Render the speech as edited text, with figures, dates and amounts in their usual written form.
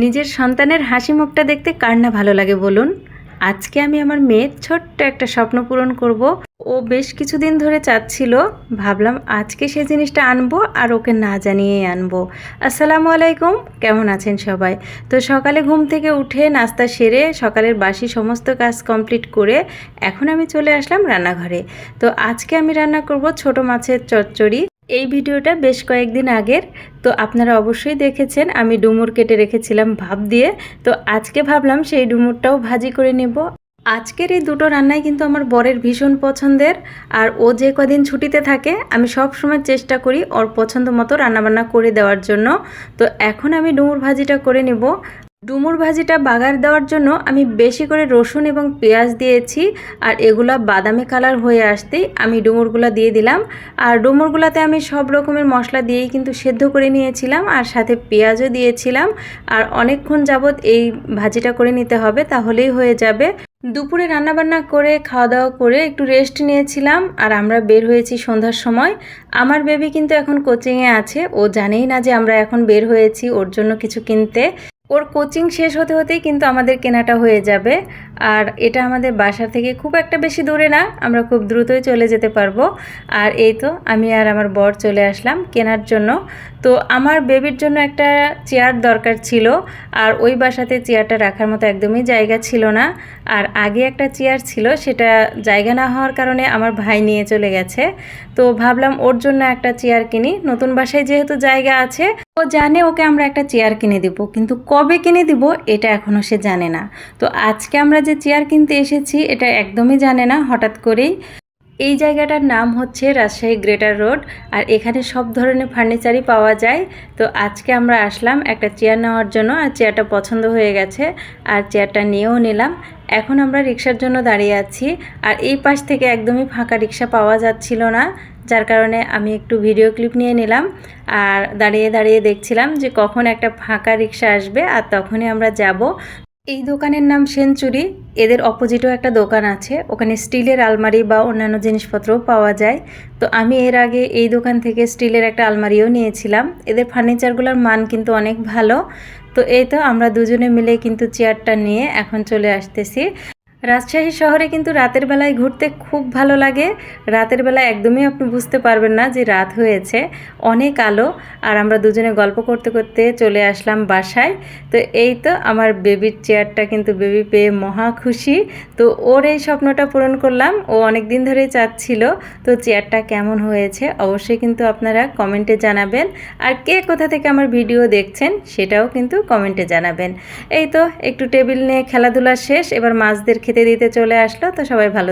নিজের সন্তানের হাসি মুখটা দেখতে কার না ভালো লাগে বলুন। আজকে আমি আমার মেয়ের ছোট্ট একটা স্বপ্ন পূরণ করব। ও বেশ কিছুদিন ধরে চাচ্ছিল, ভাবলাম আজকে সে জিনিসটা আনবো আর ওকে না জানিয়েই আনবো। আসসালামু আলাইকুম, কেমন আছেন সবাই? তো সকালে ঘুম থেকে উঠে নাস্তা সেরে সকালের বাসি সমস্ত কাজ কমপ্লিট করে এখন আমি চলে আসলাম রান্নাঘরে। তো আজকে আমি রান্না করব ছোট মাছের চচ্চড়ি। এই ভিডিওটা বেশ কয়েকদিন আগের, তো আপনারা অবশ্যই দেখেছেন আমি ডুমুর কেটে রেখেছিলাম ভাপ দিয়ে। তো আজকে ভাবলাম সেই ডুমুরটাও ভাজি করে নেব। আজকের এই দুটো রান্নাই কিন্তু আমার বরের ভীষণ পছন্দের, আর ও যে কদিন ছুটিতে থাকে আমি সব সময় চেষ্টা করি ওর পছন্দ মতো রান্নাবান্না করে দেওয়ার জন্য। তো এখন আমি ডুমুর ভাজিটা করে নেব। ডুমুর ভাজিটা বাগার দেওয়ার জন্য আমি বেশি করে রসুন এবং পেঁয়াজ দিয়েছি, আর এগুলা বাদামি কালার হয়ে আসতেই আমি ডুমুরগুলো দিয়ে দিলাম। আর ডুমুরগুলোতে আমি সব রকমের মশলা দিয়েই কিন্তু সেদ্ধ করে নিয়েছিলাম, আর সাথে পেঁয়াজও দিয়েছিলাম। আর অনেকক্ষণ যাবৎ এই ভাজিটা করে নিতে হবে, তাহলেই হয়ে যাবে। দুপুরে রান্নাবান্না করে খাওয়া দাওয়া করে একটু রেস্ট নিয়েছিলাম, আর আমরা বের হয়েছি সন্ধ্যার সময়। আমার বেবি কিন্তু এখন কোচিংয়ে আছে, ও জানেই না যে আমরা এখন বের হয়েছি ওর জন্য কিছু কিনতে। ওর কোচিং শেষ হতে হতেই কিন্তু আমাদের কেনাটা হয়ে যাবে। আর এটা আমাদের বাসা থেকে খুব একটা বেশি দূরে না, আমরা খুব দ্রুতই চলে যেতে পারবো। আর এই তো আমি আর আমার বর চলে আসলাম কেনার জন্য। তো আমার বেবির জন্য একটা চেয়ার দরকার ছিল, আর ওই বাসাতে চেয়ারটা রাখার মতো একদমই জায়গা ছিল না। আর আগে একটা চেয়ার ছিল, সেটা জায়গা না হওয়ার কারণে আমার ভাই নিয়ে চলে গেছে। তো ভাবলাম ওর জন্য একটা চেয়ার কিনি, নতুন বাসায় যেহেতু জায়গা আছে। ও জানে ওকে আমরা একটা চেয়ার কিনে দিব, কিন্তু কবে কিনে দিব এটা এখনও সে জানে না। তো আজকে আমরা যে চেয়ার কিনতে এসেছি এটা একদমই জানে না, হঠাৎ করেই। এই জায়গাটার নাম হচ্ছে রাজশাহী গ্রেটার রোড, আর এখানে সব ধরনের ফার্নিচারই পাওয়া যায়। তো আজকে আমরা আসলাম একটা চেয়ার নেওয়ার জন্য, আর চেয়ারটা পছন্দ হয়ে গেছে, আর চেয়ারটা নিয়েও নিলাম। এখন আমরা রিক্সার জন্য দাঁড়িয়ে আছি, আর এই পাশ থেকে একদমই ফাঁকা রিক্সা পাওয়া যাচ্ছিল না, যার কারণে আমি একটু ভিডিও ক্লিপ নিয়ে নিলাম। আর দাঁড়িয়ে দাঁড়িয়ে দেখছিলাম যে কখন একটা ফাঁকা রিক্সা আসবে, আর তখনই আমরা যাব। এই দোকানের নাম সেঞ্চুরি। এদের অপোজিটেও একটা দোকান আছে, ওখানে স্টিলের আলমারি বা অন্যান্য জিনিসপত্রও পাওয়া যায়। তো আমি এর আগে এই দোকান থেকে স্টিলের একটা আলমারিও নিয়েছিলাম। এদের ফার্নিচারগুলোর মান কিন্তু অনেক ভালো। তো এই তো আমরা দুজনে মিলে কিন্তু চেয়ারটা নিয়ে এখন চলে আসতেছি। রাজশাহী শহরে কিন্তু রাতের বেলায় ঘুরতে খুব ভালো লাগে। রাতের বেলায় একদমই আপনি বুঝতে পারবেন না যে রাত হয়েছে, অনেক আলো। আর আমরা দুজনে গল্প করতে করতে চলে আসলাম বাসায়। তো এই তো আমার বেবির চেয়ারটা কিন্তু বেবি পেয়ে মহা খুশি। তো ওর এই স্বপ্নটা পূরণ করলাম, ও অনেক দিন ধরেই চাচ্ছিল। তো চেয়ারটা কেমন হয়েছে অবশ্যই কিন্তু আপনারা কমেন্টে জানাবেন, আর কে কোথা থেকে আমার ভিডিও দেখছেন সেটাও কিন্তু কমেন্টে জানাবেন। এই তো একটু টেবিল নিয়ে খেলাধুলা শেষ, এবার মাছদের খেতে দিতে চলে আসলো। তো সবাই ভালো